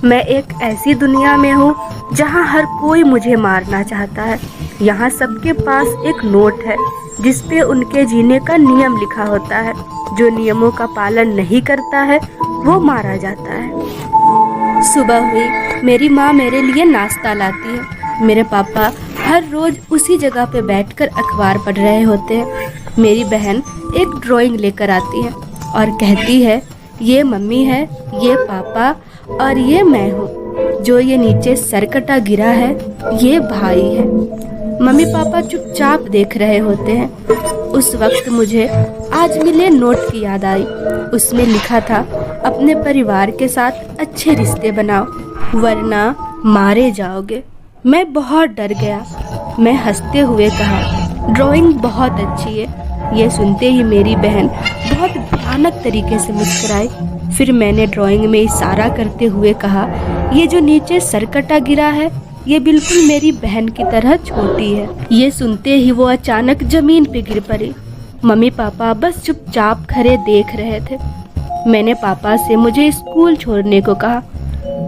मैं एक ऐसी दुनिया में हूँ जहाँ हर कोई मुझे मारना चाहता है। यहाँ सबके पास एक नोट है जिस पे उनके जीने का नियम लिखा होता है। जो नियमों का पालन नहीं करता है वो मारा जाता है। सुबह हुई, मेरी माँ मेरे लिए नाश्ता लाती है। मेरे पापा हर रोज उसी जगह पे बैठकर अखबार पढ़ रहे होते हैं। मेरी बहन एक ड्राइंग लेकर आती है और कहती है, ये मम्मी है, ये पापा और ये मैं हूँ। जो ये नीचे सरकटा गिरा है ये भाई है। मम्मी पापा चुपचाप देख रहे होते हैं। उस वक्त मुझे आज मिले नोट की याद आई। उसमें लिखा था, अपने परिवार के साथ अच्छे रिश्ते बनाओ वरना मारे जाओगे। मैं बहुत डर गया। मैं हंसते हुए कहा, ड्राइंग बहुत अच्छी है। ये सुनते ही मेरी बहन बहुत भयानक तरीके से मुस्कुराई। फिर मैंने ड्राइंग में इशारा करते हुए कहा, ये जो नीचे सरकटा गिरा है ये बिल्कुल मेरी बहन की तरह छोटी है। ये सुनते ही वो अचानक जमीन पे गिर पड़ी। मम्मी पापा बस चुपचाप खड़े देख रहे थे। मैंने पापा से मुझे स्कूल छोड़ने को कहा।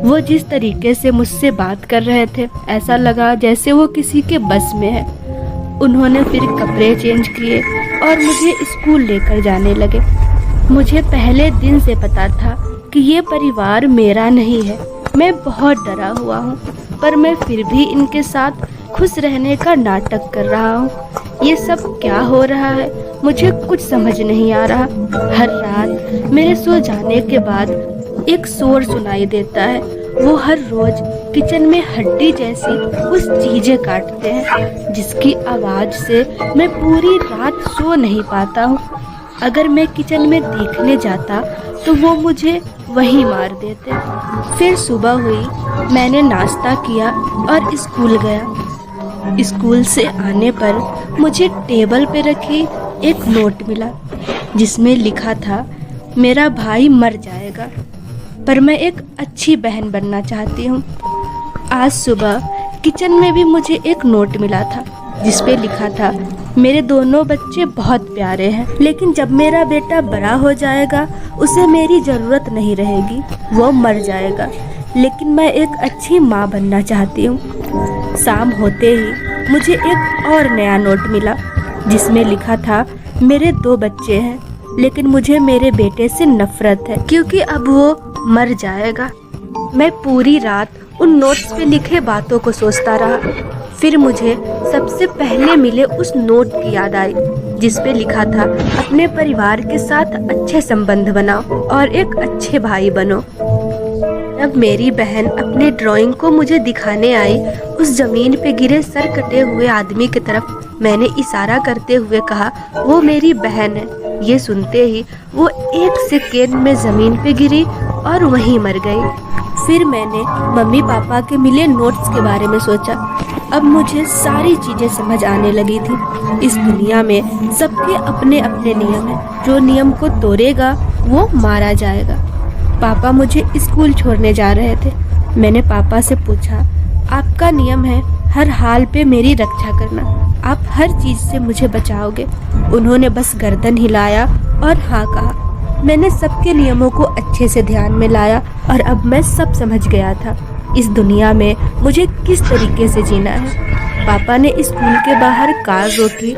वो जिस तरीके से मुझसे बात कर रहे थे ऐसा लगा जैसे वो किसी के बस में है। उन्होंने फिर कपड़े चेंज किए और मुझे स्कूल लेकर जाने लगे। मुझे पहले दिन से पता था कि ये परिवार मेरा नहीं है। मैं बहुत डरा हुआ हूँ, पर मैं फिर भी इनके साथ खुश रहने का नाटक कर रहा हूँ। ये सब क्या हो रहा है मुझे कुछ समझ नहीं आ रहा। हर रात मेरे सो जाने के बाद एक शोर सुनाई देता है। वो हर रोज किचन में हड्डी जैसी कुछ चीजें काटते हैं जिसकी आवाज से मैं पूरी रात सो नहीं पाता हूँ। अगर मैं किचन में देखने जाता तो वो मुझे वहीं मार देते। फिर सुबह हुई, मैंने नाश्ता किया और स्कूल गया। स्कूल से आने पर मुझे टेबल पे रखी एक नोट मिला जिसमें लिखा था, मेरा भाई मर जाएगा पर मैं एक अच्छी बहन बनना चाहती हूँ। आज सुबह किचन में भी मुझे एक नोट मिला था जिस पे लिखा था, मेरे दोनों बच्चे बहुत प्यारे हैं लेकिन जब मेरा बेटा बड़ा हो जाएगा उसे मेरी ज़रूरत नहीं रहेगी, वो मर जाएगा लेकिन मैं एक अच्छी माँ बनना चाहती हूँ। शाम होते ही मुझे एक और नया नोट मिला जिसमें लिखा था, मेरे 2 बच्चे हैं लेकिन मुझे मेरे बेटे से नफरत है क्योंकि अब वो मर जाएगा। मैं पूरी रात उन नोट्स पे लिखे बातों को सोचता रहा। फिर मुझे सबसे पहले मिले उस नोट की याद आई जिस पे लिखा था, अपने परिवार के साथ अच्छे संबंध बनाओ और एक अच्छे भाई बनो। अब मेरी बहन अपने ड्राइंग को मुझे दिखाने आई। उस जमीन पे गिरे सर कटे हुए आदमी की तरफ मैंने इशारा करते हुए कहा, वो मेरी बहन है। ये सुनते ही वो एक सेकेंड में जमीन पे गिरी और वहीं मर गई। फिर मैंने मम्मी पापा के मिले नोट्स के बारे में सोचा। अब मुझे सारी चीजें समझ आने लगी थी। इस दुनिया में सबके अपने अपने नियम हैं। जो नियम को तोड़ेगा वो मारा जाएगा। पापा मुझे स्कूल छोड़ने जा रहे थे। मैंने पापा से पूछा, आपका नियम है हर हाल पे मेरी रक्षा करना, आप हर चीज से मुझे बचाओगे? उन्होंने बस गर्दन हिलाया और हाँ कहा। मैंने सबके नियमों को अच्छे से ध्यान में लाया और अब मैं सब समझ गया था इस दुनिया में मुझे किस तरीके से जीना है। पापा ने स्कूल के बाहर कार रोकी।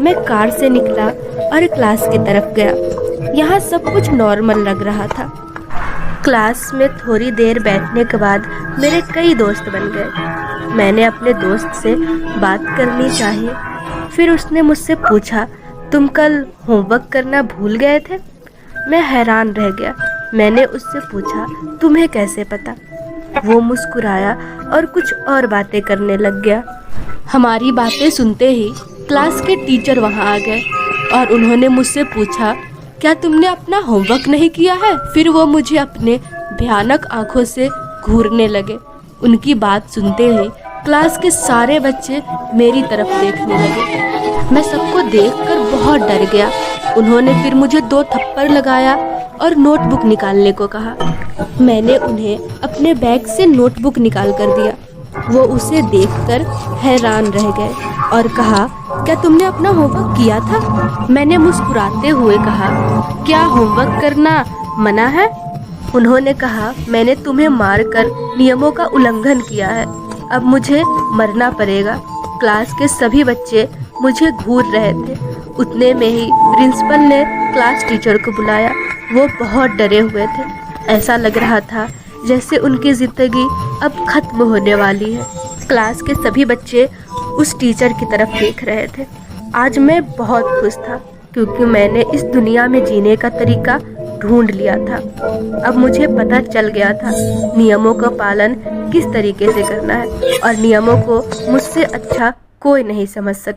मैं कार से निकला और क्लास की तरफ गया। यहाँ सब कुछ नॉर्मल लग रहा था। क्लास में थोड़ी देर बैठने के बाद मेरे कई दोस्त बन गए। मैंने अपने दोस्त से बात करनी चाहिए। फिर उसने मुझसे पूछा, तुम कल होमवर्क करना भूल गए थे? मैं हैरान रह गया। मैंने उससे पूछा, तुम्हें कैसे पता? वो मुस्कुराया और कुछ और बातें करने लग गया। हमारी बातें सुनते ही क्लास के टीचर वहाँ आ गए और उन्होंने मुझसे पूछा, क्या तुमने अपना होमवर्क नहीं किया है? फिर वो मुझे अपने भयानक आंखों से घूरने लगे। उनकी बात सुनते ही क्लास के सारे बच्चे मेरी तरफ देखने लगे। मैं सबको देखकर बहुत डर गया। उन्होंने फिर मुझे 2 थप्पड़ लगाया और नोटबुक निकालने को कहा। मैंने उन्हें अपने बैग से नोटबुक निकाल कर दिया। वो उसे देखकर हैरान रह गए और कहा, क्या तुमने अपना होमवर्क किया था? मैंने मुस्कुराते हुए कहा, क्या होमवर्क करना मना है? उन्होंने कहा, मैंने तुम्हें मारकर नियमों का उल्लंघन किया है, अब मुझे मरना पड़ेगा। क्लास के सभी बच्चे मुझे घूर रहे थे। उतने में ही प्रिंसिपल ने क्लास टीचर को बुलाया। वो बहुत डरे हुए थे। ऐसा लग रहा था जैसे उनकी ज़िंदगी अब खत्म होने वाली है। क्लास के सभी बच्चे उस टीचर की तरफ देख रहे थे। आज मैं बहुत खुश था क्योंकि मैंने इस दुनिया में जीने का तरीका ढूंढ लिया था। अब मुझे पता चल गया था नियमों का पालन किस तरीके से करना है और नियमों को मुझसे अच्छा कोई नहीं समझ सकता।